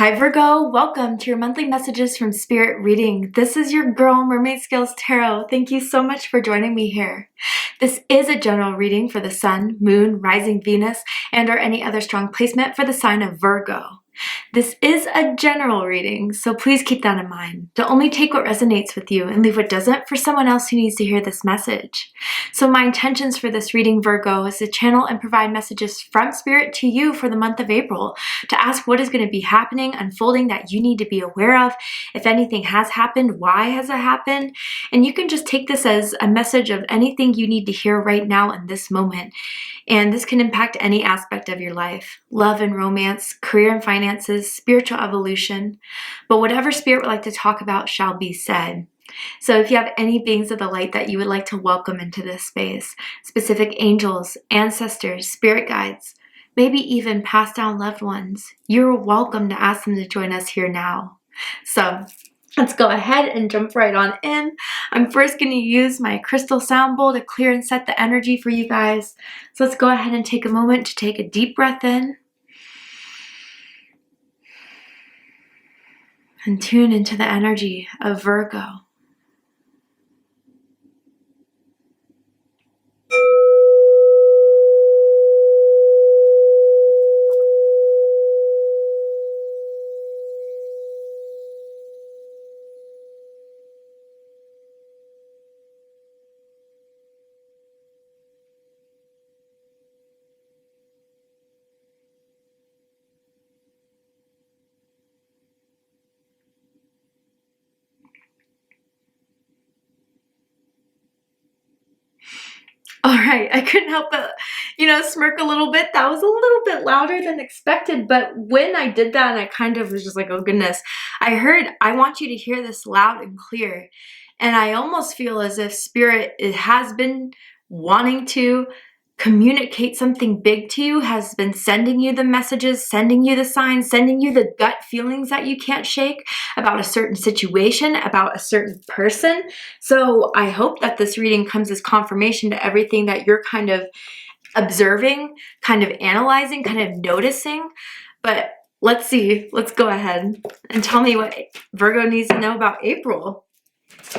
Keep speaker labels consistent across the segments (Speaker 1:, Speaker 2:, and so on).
Speaker 1: Hi Virgo, welcome to your monthly messages from Spirit reading. This is your girl Mermaid Scales Tarot. Thank you so much for joining me here. This is a general reading for the Sun, Moon, Rising Venus, and or any other strong placement for the sign of Virgo. This is a general reading, so please keep that in mind. To only take what resonates with you and leave what doesn't for someone else who needs to hear this message. So my intentions for this reading, Virgo, is to channel and provide messages from Spirit to you for the month of April, to ask what is going to be happening, unfolding that you need to be aware of. If anything has happened, why has it happened? And you can just take this as a message of anything you need to hear right now in this moment. And this can impact any aspect of your life: love and romance, career and finances, spiritual evolution. But whatever Spirit would like to talk about shall be said. So if you have any beings of the light that you would like to welcome into this space, specific angels, ancestors, spirit guides, maybe even passed down loved ones, you're welcome to ask them to join us here now. So let's go ahead and jump right on in. I'm first going to use my crystal sound bowl to clear and set the energy for you guys. So let's go ahead and take a moment to take a deep breath in and tune into the energy of Virgo. All right, I couldn't help but, smirk a little bit. That was a little bit louder than expected, but when I did that, and I kind of was just like, oh goodness, I heard, I want you to hear this loud and clear. And I almost feel as if Spirit has been wanting to communicate something big to you, has been sending you the messages, sending you the signs, sending you the gut feelings that you can't shake about a certain situation, about a certain person. So I hope that this reading comes as confirmation to everything that you're kind of observing, kind of analyzing, kind of noticing. But let's see, let's go ahead and tell me what Virgo needs to know about April.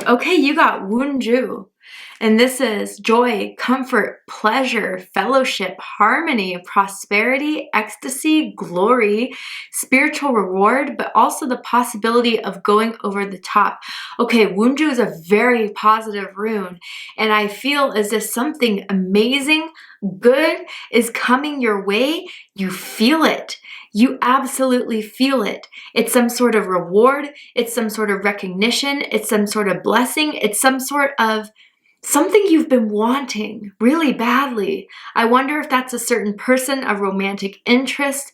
Speaker 1: Okay, you got Wunju. And this is joy, comfort, pleasure, fellowship, harmony, prosperity, ecstasy, glory, spiritual reward, but also the possibility of going over the top. Okay, Wunju is a very positive rune, and I feel as if something amazing, good is coming your way. You feel it. You absolutely feel it. It's some sort of reward. It's some sort of recognition. It's some sort of blessing. It's some sort of something you've been wanting really badly. I wonder if that's a certain person, a romantic interest.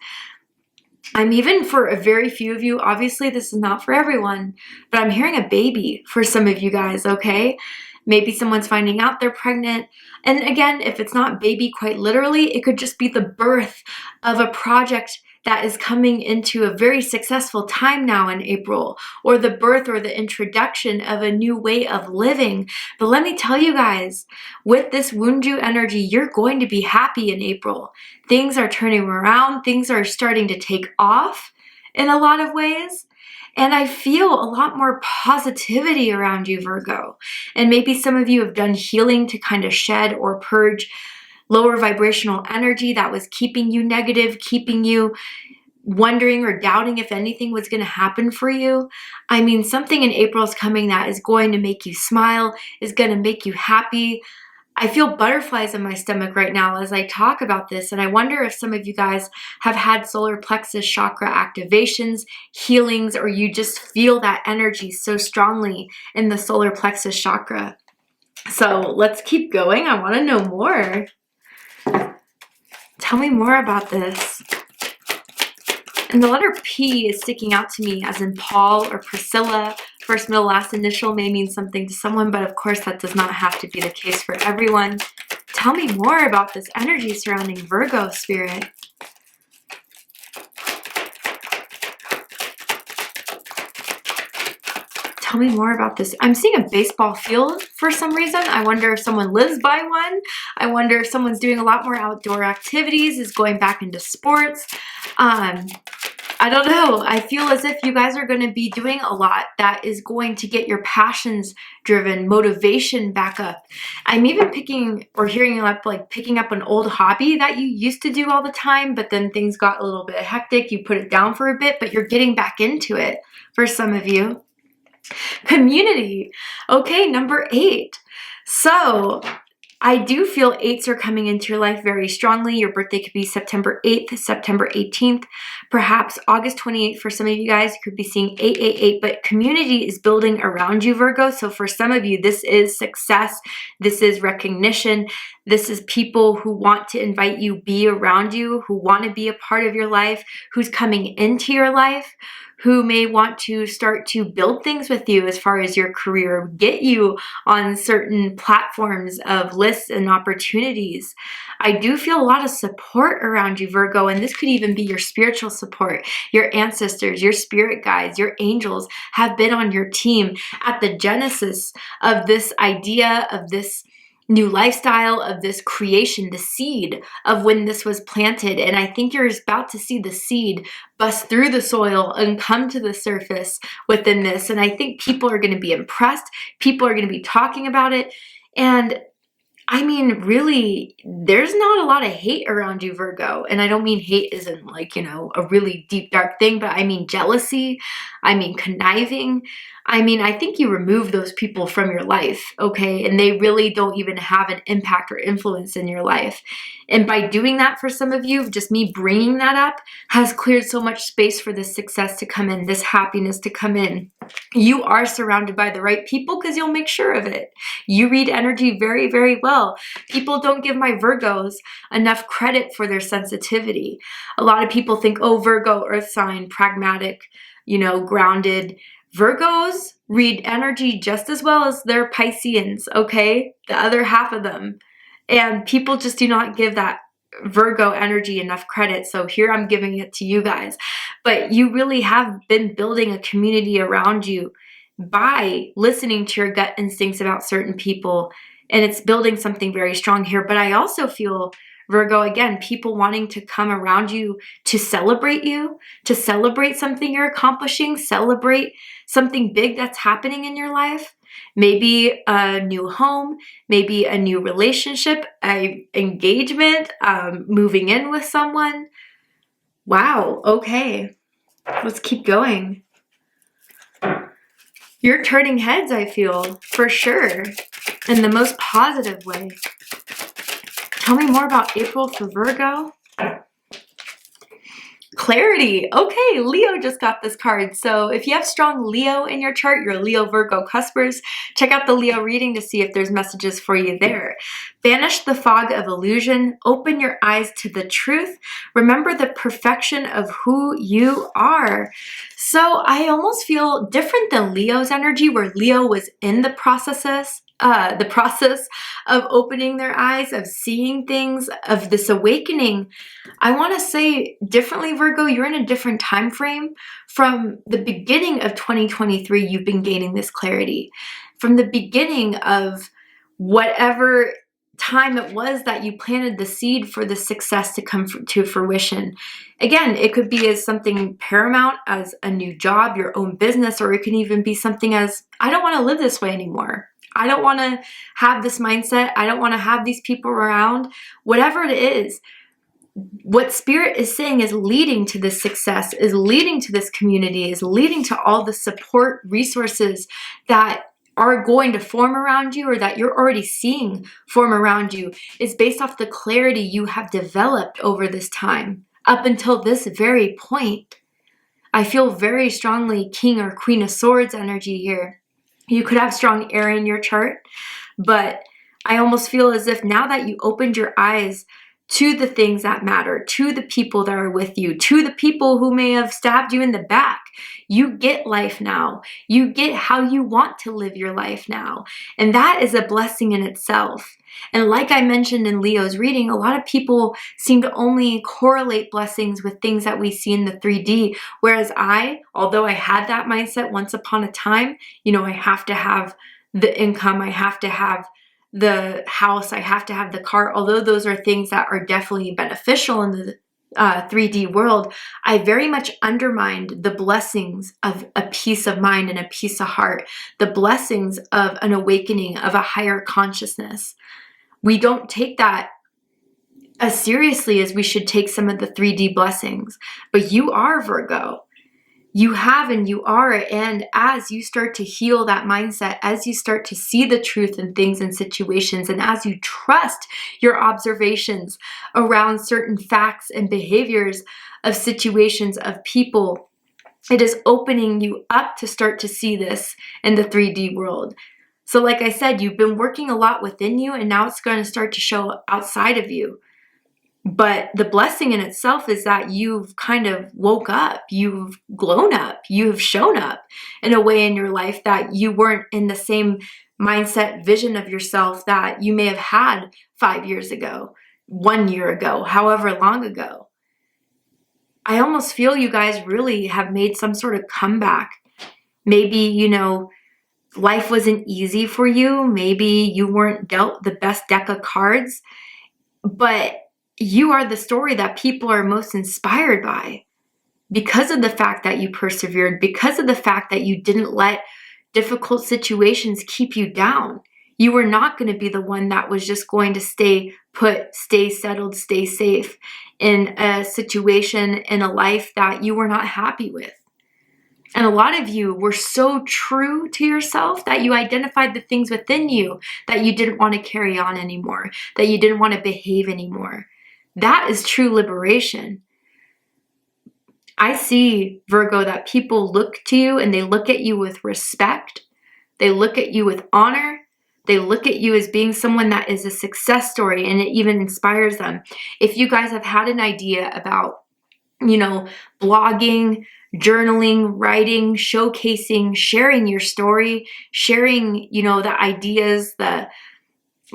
Speaker 1: I'm even, for a very few of you, obviously this is not for everyone, but I'm hearing a baby for some of you guys, okay? Maybe someone's finding out they're pregnant. And again, if it's not baby quite literally, it could just be the birth of a project that is coming into a very successful time now in April, or the birth or the introduction of a new way of living. But let me tell you guys, with this Wunju energy, you're going to be happy in April. Things are turning around. Things are starting to take off in a lot of ways. And I feel a lot more positivity around you, Virgo. And maybe some of you have done healing to kind of shed or purge lower vibrational energy that was keeping you negative, keeping you wondering or doubting if anything was going to happen for you. I mean, something in April is coming that is going to make you smile, is going to make you happy. I feel butterflies in my stomach right now as I talk about this, and I wonder if some of you guys have had solar plexus chakra activations, healings, or you just feel that energy so strongly in the solar plexus chakra. So let's keep going. I want to know more. Tell me more about this. And the letter P is sticking out to me, as in Paul or Priscilla. First, middle, last initial may mean something to someone, but of course that does not have to be the case for everyone. Tell me more about this energy surrounding Virgo, Spirit. Tell me more about this. I'm seeing a baseball field for some reason. I wonder if someone lives by one. I wonder if someone's doing a lot more outdoor activities, is going back into sports. I don't know. I feel as if you guys are going to be doing a lot that is going to get your passions driven, motivation back up. I'm even picking or hearing up like picking up an old hobby that you used to do all the time, but then things got a little bit hectic. You put it down for a bit, but you're getting back into it for some of you. Community. Okay, number 8. So I do feel 8s are coming into your life very strongly. Your birthday could be September 8th, September 18th, perhaps August 28th. For some of you guys, you could be seeing 888, but community is building around you, Virgo. So for some of you, this is success. This is recognition. This is people who want to invite you, be around you, who want to be a part of your life, who's coming into your life, who may want to start to build things with you as far as your career, get you on certain platforms of lists and opportunities. I do feel a lot of support around you, Virgo, and this could even be your spiritual support. Your ancestors, your spirit guides, your angels have been on your team at the genesis of this idea, of this new lifestyle, of this creation, the seed of when this was planted. And I think you're about to see the seed bust through the soil and come to the surface within this. And I think people are going to be impressed. People are going to be talking about it. And I mean, really, there's not a lot of hate around you, Virgo. And I don't mean hate isn't like, a really deep, dark thing, but I mean jealousy. I mean conniving. I mean, I think you remove those people from your life, okay? And they really don't even have an impact or influence in your life. And by doing that for some of you, just me bringing that up has cleared so much space for this success to come in, this happiness to come in. You are surrounded by the right people because you'll make sure of it. You read energy very, very well. People don't give my Virgos enough credit for their sensitivity. A lot of people think, oh, Virgo, earth sign, pragmatic, grounded. Virgos read energy just as well as their Pisceans, okay? The other half of them. And people just do not give that Virgo energy enough credit. So here I'm giving it to you guys. But you really have been building a community around you by listening to your gut instincts about certain people. And it's building something very strong here. But I also feel, Virgo, again, people wanting to come around you to celebrate something you're accomplishing, celebrate something big that's happening in your life. Maybe a new home, maybe a new relationship, a engagement, moving in with someone. Wow, okay. Let's keep going. You're turning heads, I feel, for sure, in the most positive way. Tell me more about April for Virgo. Clarity. Okay, Leo just got this card. So if you have strong Leo in your chart, you're Leo, Virgo, cuspers, check out the Leo reading to see if there's messages for you there. Banish the fog of illusion. Open your eyes to the truth. Remember the perfection of who you are. So I almost feel different than Leo's energy, where Leo was in the process of opening their eyes, of seeing things, of this awakening. I want to say differently, Virgo, you're in a different time frame. From the beginning of 2023, you've been gaining this clarity. From the beginning of whatever time it was that you planted the seed for the success to come to fruition. Again, it could be as something paramount as a new job, your own business, or it can even be something as, I don't want to live this way anymore. I don't want to have this mindset. I don't want to have these people around. Whatever it is, what Spirit is saying is leading to this success, is leading to this community, is leading to all the support resources that are going to form around you, or that you're already seeing form around you, is based off the clarity you have developed over this time up until this very point. I feel very strongly King or Queen of Swords energy here. You could have strong air in your chart, but I almost feel as if now that you opened your eyes to the things that matter, to the people that are with you, to the people who may have stabbed you in the back, you get life now. You get how you want to live your life now. And that is a blessing in itself. And like I mentioned in Leo's reading, a lot of people seem to only correlate blessings with things that we see in the 3D. Whereas although I had that mindset once upon a time, I have to have the income, I have to have the house, I have to have the car, although those are things that are definitely beneficial in the 3D world, I very much undermined the blessings of a peace of mind and a peace of heart, the blessings of an awakening, of a higher consciousness. We don't take that as seriously as we should take some of the 3D blessings. But you are Virgo. You have and you are. And as you start to heal that mindset, as you start to see the truth in things and situations, and as you trust your observations around certain facts and behaviors of situations, of people, it is opening you up to start to see this in the 3D world. So like I said, you've been working a lot within you, and now it's going to start to show outside of you. But the blessing in itself is that you've kind of woke up, you've grown up, you've shown up in a way in your life that you weren't in the same mindset, vision of yourself that you may have had 5 years ago, 1 year ago, however long ago. I almost feel you guys really have made some sort of comeback. Maybe, you know, life wasn't easy for you. Maybe you weren't dealt the best deck of cards, but you are the story that people are most inspired by because of the fact that you persevered, because of the fact that you didn't let difficult situations keep you down. You were not going to be the one that was just going to stay put, stay settled, stay safe in a situation, in a life that you were not happy with. And a lot of you were so true to yourself that you identified the things within you that you didn't want to carry on anymore, that you didn't want to behave anymore. That is true liberation. I see, Virgo, that people look to you and they look at you with respect. They look at you with honor. They look at you as being someone that is a success story, and it even inspires them. If you guys have had an idea about, you know, blogging, journaling, writing, showcasing, sharing your story, sharing, you know, the ideas, the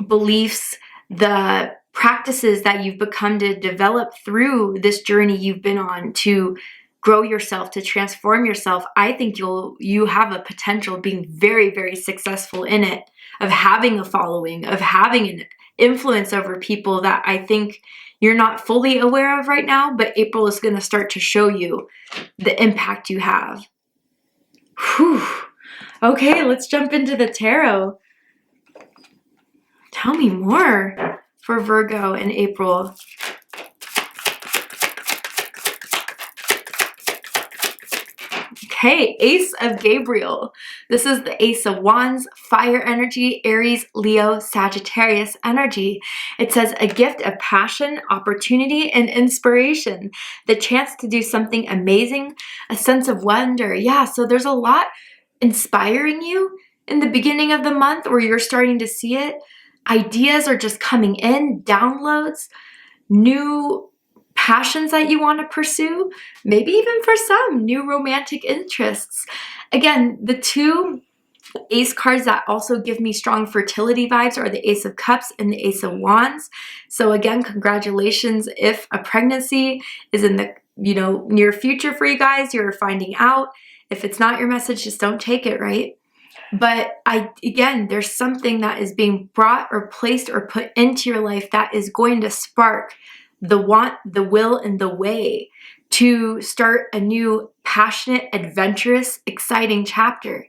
Speaker 1: beliefs, the practices that you've become to develop through this journey you've been on to grow yourself, to transform yourself, I think you have a potential of being very, very successful in it, of having a following, of having an influence over people that I think you're not fully aware of right now, but April is going to start to show you the impact you have. Whew. Okay, let's jump into the tarot. Tell me more for Virgo in April. Okay, Ace of Gabriel. This is the Ace of Wands, fire energy, Aries, Leo, Sagittarius energy. It says a gift of passion, opportunity, and inspiration. The chance to do something amazing, a sense of wonder. Yeah, so there's a lot inspiring you in the beginning of the month, or you're starting to see it. Ideas are just coming in, downloads, new passions that you want to pursue, maybe even for some, new romantic interests. Again, the two ace cards that also give me strong fertility vibes are the Ace of Cups and the Ace of Wands. So again, congratulations if a pregnancy is in the, you know, near future for you guys, you're finding out. If it's not your message, just don't take it, right? But again, there's something that is being brought or placed or put into your life that is going to spark the want, the will, and the way to start a new, passionate, adventurous, exciting chapter.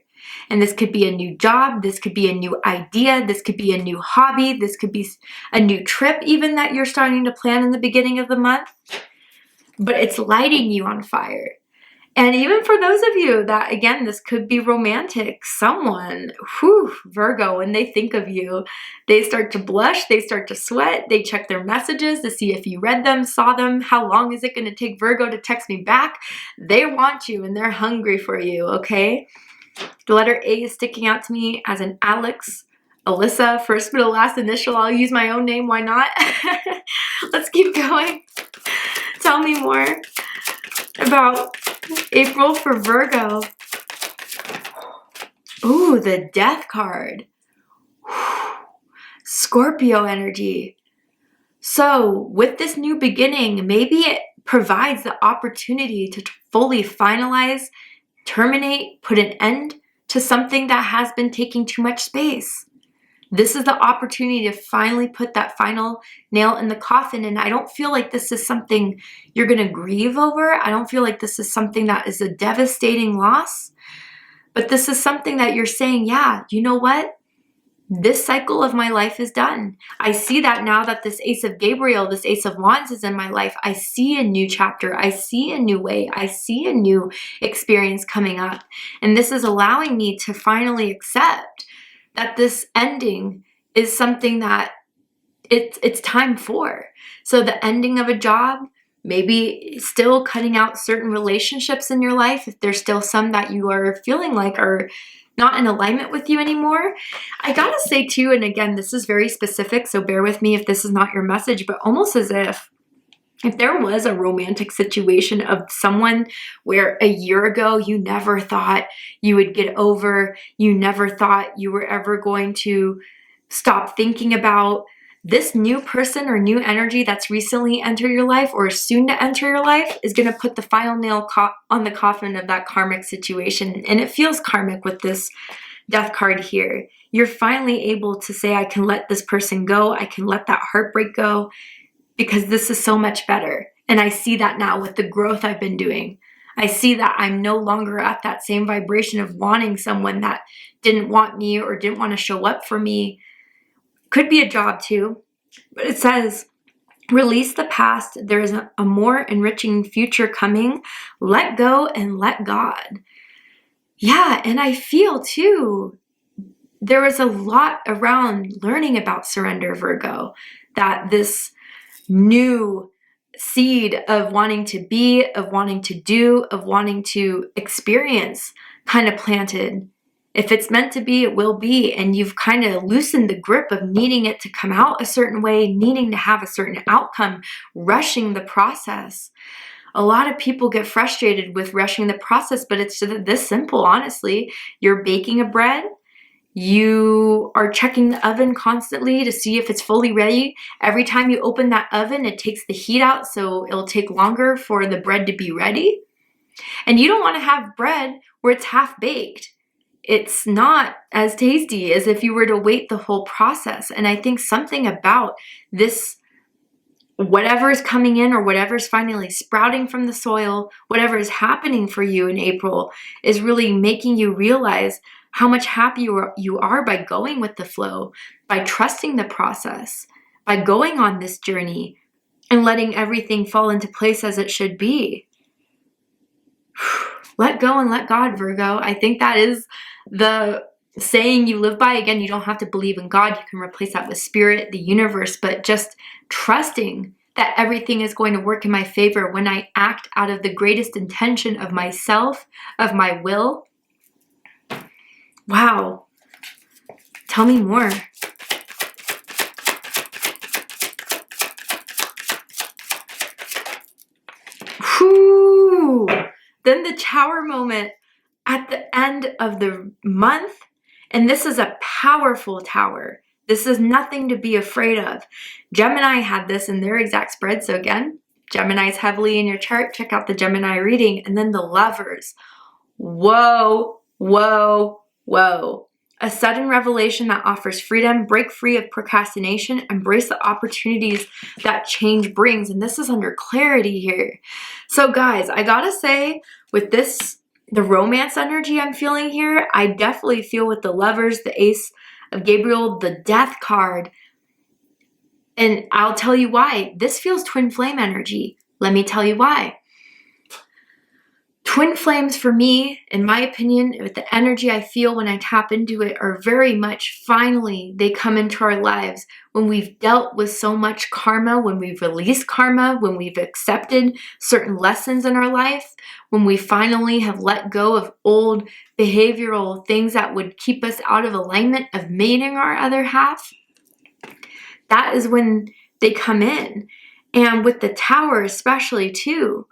Speaker 1: And this could be a new job, this could be a new idea, this could be a new hobby, this could be a new trip even that you're starting to plan in the beginning of the month. But it's lighting you on fire. And even for those of you that, again, this could be romantic, someone, Virgo, when they think of you, they start to blush, they start to sweat, they check their messages to see if you read them, saw them, how long is it going to take Virgo to text me back? They want you and they're hungry for you, okay? The letter A is sticking out to me as an Alex, Alyssa, first, middle, last initial. I'll use my own name, why not? Let's keep going. Tell me more about April for Virgo. Ooh, the Death card. Scorpio energy. So with this new beginning, maybe it provides the opportunity to fully finalize, terminate, put an end to something that has been taking too much space. This is the opportunity to finally put that final nail in the coffin. And I don't feel like this is something you're going to grieve over. I don't feel like this is something that is a devastating loss. But this is something that you're saying, yeah, you know what? This cycle of my life is done. I see that now that this Ace of Gabriel, this Ace of Wands is in my life. I see a new chapter. I see a new way. I see a new experience coming up. And this is allowing me to finally accept that this ending is something that it's time for. So the ending of a job, maybe still cutting out certain relationships in your life, if there's still some that you are feeling like are not in alignment with you anymore. I gotta say too, and again, this is very specific, so bear with me if this is not your message, but almost as if there was a romantic situation of someone where a year ago you never thought you would get over, you never thought you were ever going to stop thinking about, this new person or new energy that's recently entered your life or is soon to enter your life is going to put the final nail on the coffin of that karmic situation. And it feels karmic with this death card here. You're finally able to say, I can let this person go. I can let that heartbreak go because this is so much better. And I see that now with the growth I've been doing. I see that I'm no longer at that same vibration of wanting someone that didn't want me or didn't want to show up for me. Could be a job too, but it says, release the past. There is a more enriching future coming. Let go and let God. Yeah, and I feel too, there is a lot around learning about surrender, Virgo, that this new seed of wanting to be, of wanting to do, of wanting to experience kind of planted. If it's meant to be, it will be. And you've kind of loosened the grip of needing it to come out a certain way, needing to have a certain outcome, rushing the process. A lot of people get frustrated with rushing the process, but it's this simple, honestly. You're baking a bread. You are checking the oven constantly to see if it's fully ready. Every time you open that oven, it takes the heat out, so it'll take longer for the bread to be ready. And you don't want to have bread where it's half baked. It's not as tasty as if you were to wait the whole process. And I think something about this, whatever is coming in or whatever is finally sprouting from the soil, whatever is happening for you in April is really making you realize how much happier you are by going with the flow, by trusting the process, by going on this journey and letting everything fall into place as it should be. Let go and let God, Virgo. I think that is the saying you live by. Again, you don't have to believe in God. You can replace that with spirit, the universe, but just trusting that everything is going to work in my favor when I act out of the greatest intention of myself, of my will. Wow. Tell me more. Whew. Then the Tower moment at the end of the month. And this is a powerful tower. This is nothing to be afraid of. Gemini had this in their exact spread. So again, Gemini's heavily in your chart. Check out the Gemini reading. And then the Lovers. Whoa, whoa, whoa. A sudden revelation that offers freedom. Break free of procrastination. Embrace the opportunities that change brings. And this is under clarity here. So guys, I gotta say, with this, the romance energy I'm feeling here, I definitely feel with the Lovers, the Ace of Gabriel, the Death card. And I'll tell you why. This feels twin flame energy. Let me tell you why. Twin flames for me, in my opinion, with the energy I feel when I tap into it, are very much, finally, they come into our lives when we've dealt with so much karma, when we've released karma, when we've accepted certain lessons in our life, when we finally have let go of old behavioral things that would keep us out of alignment of mating our other half. That is when they come in. And with the Tower especially too,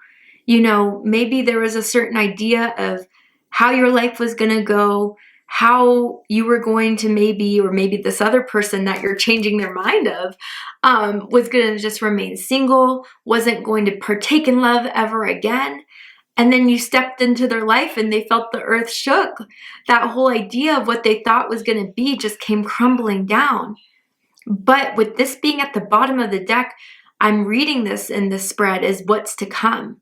Speaker 1: you know, maybe there was a certain idea of how your life was going to go, how you were going to maybe, or maybe this other person that you're changing their mind of, was going to just remain single, wasn't going to partake in love ever again. And then you stepped into their life and they felt the earth shook. That whole idea of what they thought was going to be just came crumbling down. But with this being at the bottom of the deck, I'm reading this in this spread as what's to come.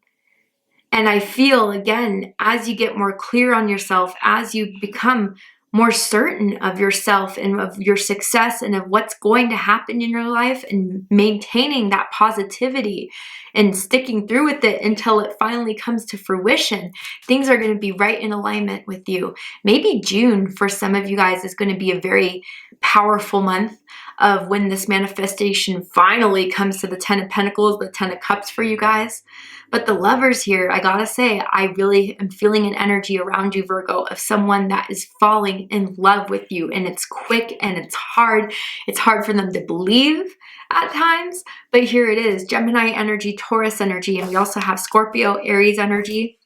Speaker 1: And I feel, again, as you get more clear on yourself, as you become more certain of yourself and of your success and of what's going to happen in your life, and maintaining that positivity and sticking through with it until it finally comes to fruition, things are going to be right in alignment with you. Maybe June for some of you guys is going to be a very powerful month of when this manifestation finally comes to the 10 of Pentacles, the 10 of Cups for you guys. But the Lovers here, I gotta say, I really am feeling an energy around you, Virgo, of someone that is falling in love with you. And it's quick and it's hard. It's hard for them to believe at times. But here it is, Gemini energy, Taurus energy, and we also have Scorpio, Aries energy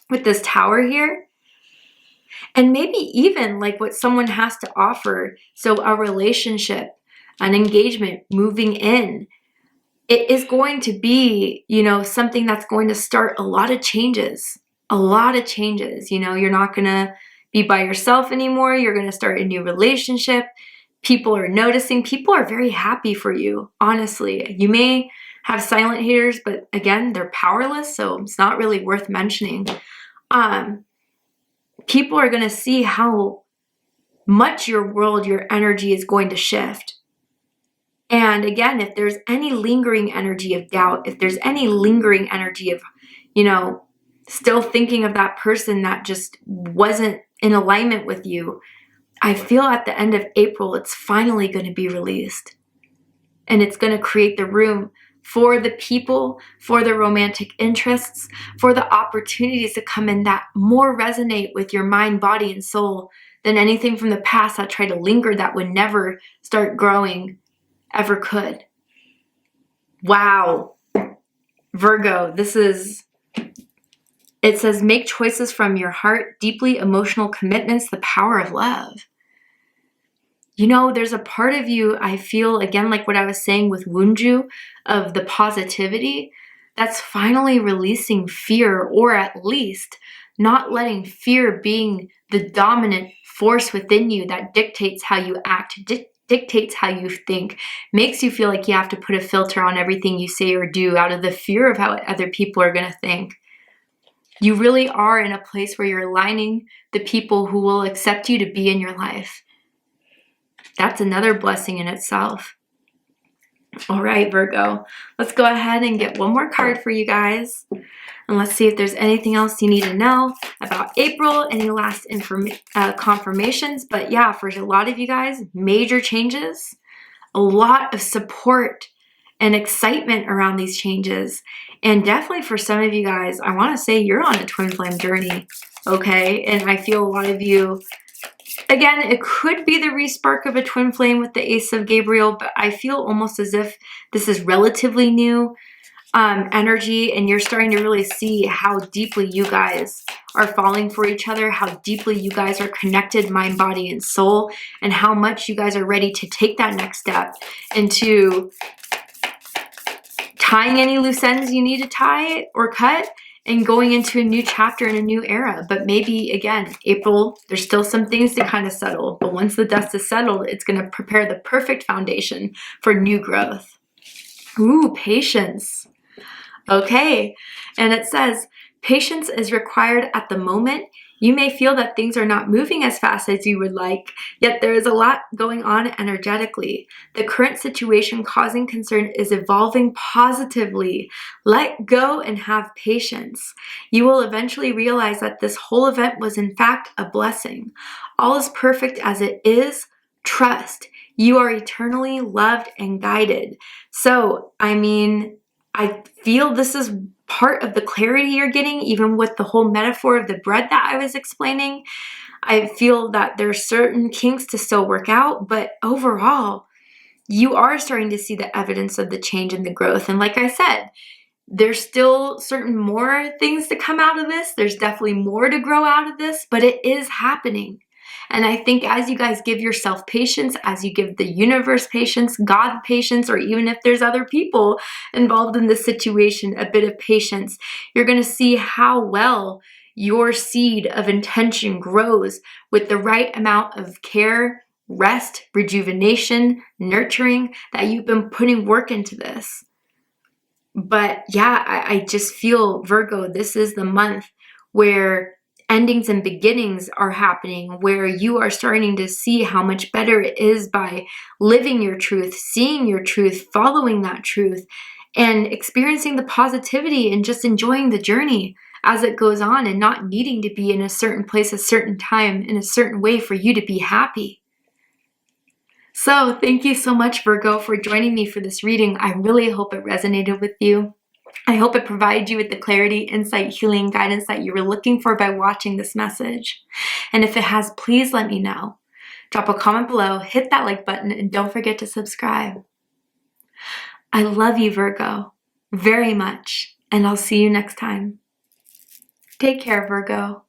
Speaker 1: with this Tower here. And maybe even like what someone has to offer. So a relationship, an engagement, moving in. It is going to be, you know, something that's going to start a lot of changes. A lot of changes. You know, you're not going to be by yourself anymore. You're going to start a new relationship. People are noticing. People are very happy for you, honestly. You may have silent haters, but again, they're powerless, so it's not really worth mentioning. People are going to see how much your world, your energy is going to shift. And again, if there's any lingering energy of doubt, if there's any lingering energy of, you know, still thinking of that person that just wasn't in alignment with you, I feel at the end of April, it's finally going to be released. And it's going to create the room for the people, for the romantic interests, for the opportunities to come in that more resonate with your mind, body, and soul than anything from the past that tried to linger that would never start growing ever could. Wow. Virgo, it says, make choices from your heart, deeply emotional commitments, the power of love. You know, there's a part of you, I feel, again, like what I was saying with Wunju, of the positivity, that's finally releasing fear, or at least not letting fear being the dominant force within you that dictates how you act, dictates how you think, makes you feel like you have to put a filter on everything you say or do out of the fear of how other people are going to think. You really are in a place where you're aligning the people who will accept you to be in your life. That's another blessing in itself. All right, Virgo, let's go ahead and get one more card for you guys. And let's see if there's anything else you need to know about April, any last confirmations. But yeah, for a lot of you guys, major changes, a lot of support and excitement around these changes. And definitely for some of you guys, I want to say you're on a twin flame journey, okay? And I feel a lot of you, again, it could be the respark of a twin flame with the Ace of Gabriel, but I feel almost as if this is relatively new energy, and you're starting to really see how deeply you guys are falling for each other, how deeply you guys are connected, mind, body, and soul, and how much you guys are ready to take that next step into tying any loose ends you need to tie or cut, and going into a new chapter in a new era. But maybe, again, April, there's still some things to kind of settle. But once the dust is settled, it's going to prepare the perfect foundation for new growth. Ooh, patience. Okay, and it says, patience is required at the moment. You may feel that things are not moving as fast as you would like, yet there is a lot going on energetically. The current situation causing concern is evolving positively. Let go and have patience. You will eventually realize that this whole event was in fact a blessing. All is perfect as it is. Trust. You are eternally loved and guided. So, I mean, I feel this is part of the clarity you're getting, even with the whole metaphor of the bread that I was explaining. I feel that there's certain kinks to still work out, but overall, you are starting to see the evidence of the change and the growth. And like I said, there's still certain more things to come out of this. There's definitely more to grow out of this, but it is happening. And I think as you guys give yourself patience, as you give the universe patience, God patience, or even if there's other people involved in this situation, a bit of patience, you're going to see how well your seed of intention grows with the right amount of care, rest, rejuvenation, nurturing, that you've been putting work into this. But yeah, I just feel, Virgo, this is the month where endings and beginnings are happening, where you are starting to see how much better it is by living your truth, seeing your truth, following that truth, and experiencing the positivity and just enjoying the journey as it goes on, and not needing to be in a certain place, a certain time, in a certain way for you to be happy. So thank you so much, Virgo, for joining me for this reading. I really hope it resonated with you. I hope it provided you with the clarity, insight, healing, guidance that you were looking for by watching this message. And if it has, please let me know. Drop a comment below, hit that like button, and don't forget to subscribe. I love you, Virgo, very much, and I'll see you next time. Take care, Virgo.